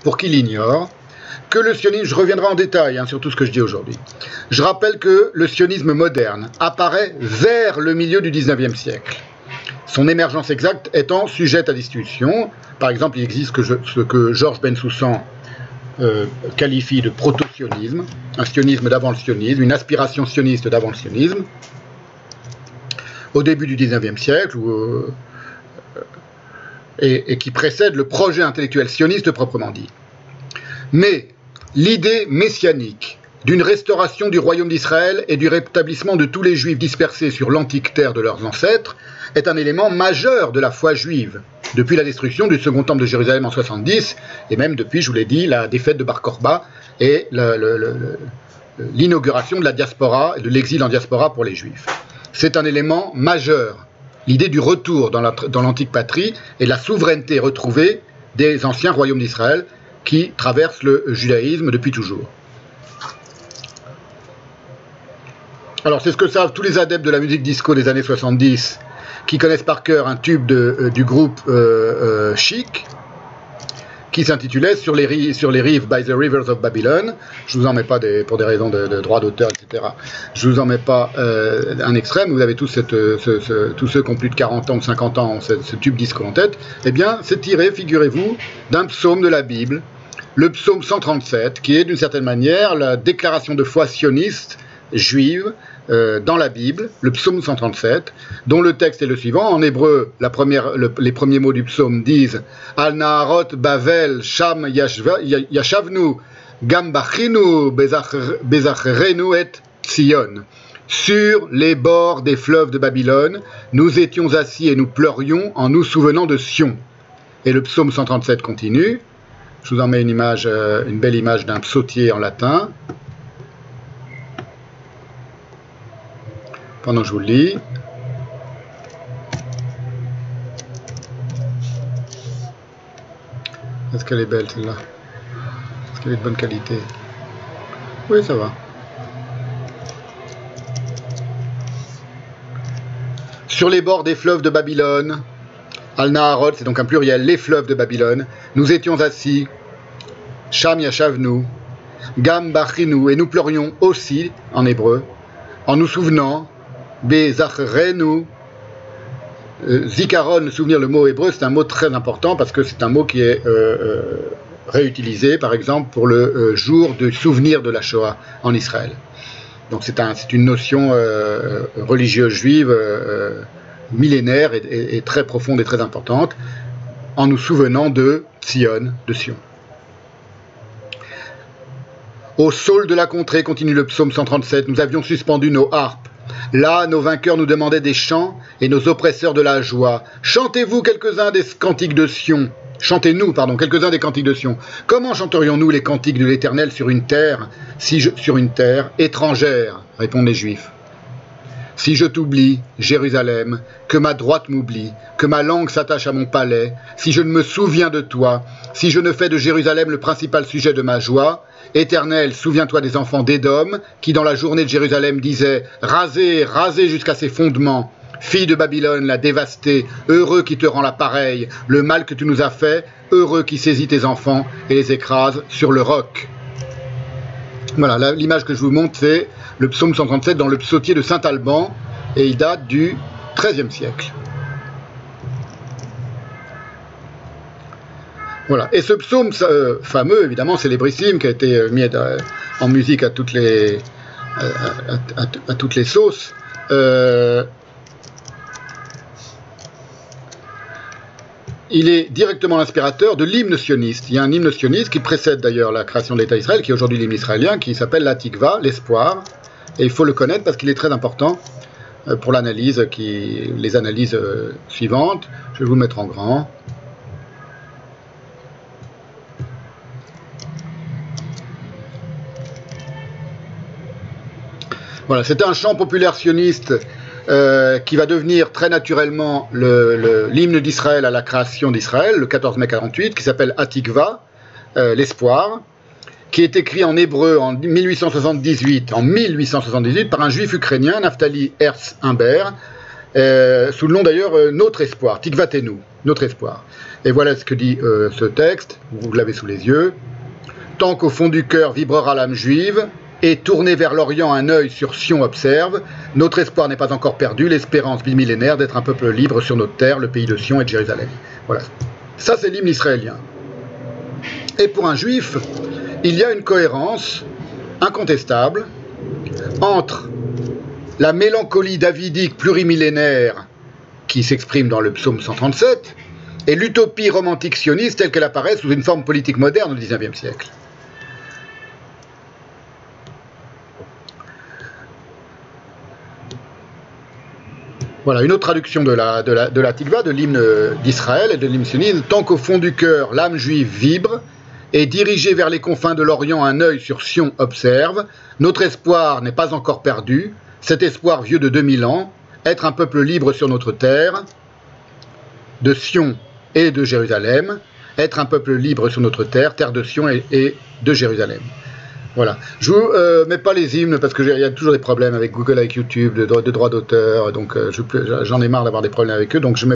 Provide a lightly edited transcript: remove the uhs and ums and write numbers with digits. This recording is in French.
pour qui l'ignore, que le sionisme, je reviendrai en détail sur tout ce que je dis aujourd'hui, je rappelle que le sionisme moderne apparaît vers le milieu du 19e siècle. Son émergence exacte étant sujette à discussion. Par exemple, il existe ce que Georges Bensoussan qualifie de proto-sionisme, un sionisme d'avant le sionisme, une aspiration sioniste d'avant le sionisme, au début du 19e siècle, et qui précède le projet intellectuel sioniste proprement dit. Mais l'idée messianique d'une restauration du royaume d'Israël et du rétablissement de tous les juifs dispersés sur l'antique terre de leurs ancêtres est un élément majeur de la foi juive, depuis la destruction du second temple de Jérusalem en 70, et même depuis, je vous l'ai dit, la défaite de Bar Korba et l'inauguration de la diaspora, de l'exil en diaspora pour les juifs. C'est un élément majeur, l'idée du retour dans l'antique patrie et la souveraineté retrouvée des anciens royaumes d'Israël qui traversent le judaïsme depuis toujours. Alors c'est ce que savent tous les adeptes de la musique disco des années 70 qui connaissent par cœur un tube du groupe Chic qui s'intitulait sur les rives by the rivers of Babylon. Je vous en mets pas pour des raisons de droit d'auteur, etc. Je vous en mets pas un extrait, mais vous avez tous ceux qui ont plus de 40 ans ou 50 ans ont ce tube disco en tête. Eh bien, c'est tiré, figurez-vous, d'un psaume de la Bible, le psaume 137, qui est d'une certaine manière la déclaration de foi sioniste juive dans la Bible, le psaume 137, dont le texte est le suivant. En hébreu, les premiers mots du psaume disent « Al Naharot Bavel Sham Yashavnu Gam Bachinu Bezachrenu et Tzion » Sur les bords des fleuves de Babylone, nous étions assis et nous pleurions en nous souvenant de Sion. Et le psaume 137 continue. Je vous en mets une belle image d'un psautier en latin. Pendant que je vous le lis. Est-ce qu'elle est belle celle-là? Est-ce qu'elle est de bonne qualité? Oui, ça va. Sur les bords des fleuves de Babylone, Al-Naharot, c'est donc un pluriel, les fleuves de Babylone, nous étions assis, Sham Yashavnu, Gam Bachinu, et nous pleurions aussi, en hébreu, en nous souvenant, Bezachrenu, Zikaron, le souvenir, le mot hébreu, c'est un mot très important parce que c'est un mot qui est réutilisé, par exemple, pour le jour du souvenir de la Shoah en Israël. Donc c'est une notion religieuse juive millénaire et très profonde et très importante, en nous souvenant de Sion, de Sion. Au saule de la contrée, continue le psaume 137, nous avions suspendu nos harpes. Là, nos vainqueurs nous demandaient des chants et nos oppresseurs de la joie. Chantez-vous quelques-uns des cantiques de Sion. Chantez-nous, pardon, quelques-uns des cantiques de Sion. Comment chanterions-nous les cantiques de l'Éternel sur une terre étrangère, répondent les Juifs. Si je t'oublie, Jérusalem, que ma droite m'oublie, que ma langue s'attache à mon palais, si je ne me souviens de toi, si je ne fais de Jérusalem le principal sujet de ma joie, Éternel, souviens-toi des enfants d'Édom, qui dans la journée de Jérusalem disaient « Rasez, rasez jusqu'à ses fondements ». Fille de Babylone, la dévastée, heureux qui te rend la pareille, le mal que tu nous as fait, heureux qui saisit tes enfants et les écrase sur le roc. Voilà, l'image que je vous montre, c'est le psaume 137 dans le psautier de Saint-Alban, et il date du XIIIe siècle. Voilà, et ce psaume fameux, évidemment, célébrissime, qui a été mis en musique à toutes les sauces, il est directement l'inspirateur de l'hymne sioniste. Il y a un hymne sioniste qui précède d'ailleurs la création de l'État d'Israël, qui est aujourd'hui l'hymne israélien, qui s'appelle la Tikva, l'espoir. Et il faut le connaître parce qu'il est très important pour l'analyse, les analyses suivantes. Je vais vous le mettre en grand. Voilà, c'était un chant populaire sioniste qui va devenir très naturellement l'hymne d'Israël à la création d'Israël, le 14 mai 48, qui s'appelle Hatikva, l'espoir, qui est écrit en hébreu en 1878 par un juif ukrainien, Naftali Herz Humbert, sous le nom d'ailleurs Notre Espoir, Tikvatenu. notre espoir. Et voilà ce que dit ce texte, vous l'avez sous les yeux. Tant qu'au fond du cœur vibrera l'âme juive, et tourné vers l'Orient un œil sur Sion observe, notre espoir n'est pas encore perdu, l'espérance bimillénaire d'être un peuple libre sur notre terre, le pays de Sion et de Jérusalem. Voilà. Ça, c'est l'hymne israélien. Et pour un juif, il y a une cohérence incontestable entre la mélancolie davidique plurimillénaire qui s'exprime dans le psaume 137 et l'utopie romantique sioniste telle qu'elle apparaît sous une forme politique moderne au XIXe siècle. Voilà, une autre traduction de la Tikva, de l'hymne d'Israël et de l'hymne sioniste. Tant qu'au fond du cœur, l'âme juive vibre, et dirigé vers les confins de l'Orient, un œil sur Sion observe, notre espoir n'est pas encore perdu, cet espoir vieux de 2000 ans, être un peuple libre sur notre terre, de Sion et de Jérusalem, être un peuple libre sur notre terre, terre de Sion et de Jérusalem. Voilà. Je vous mets pas les hymnes parce qu'il y a toujours des problèmes avec Google, avec YouTube, de droits d'auteur, donc j'en ai marre d'avoir des problèmes avec eux, donc je mets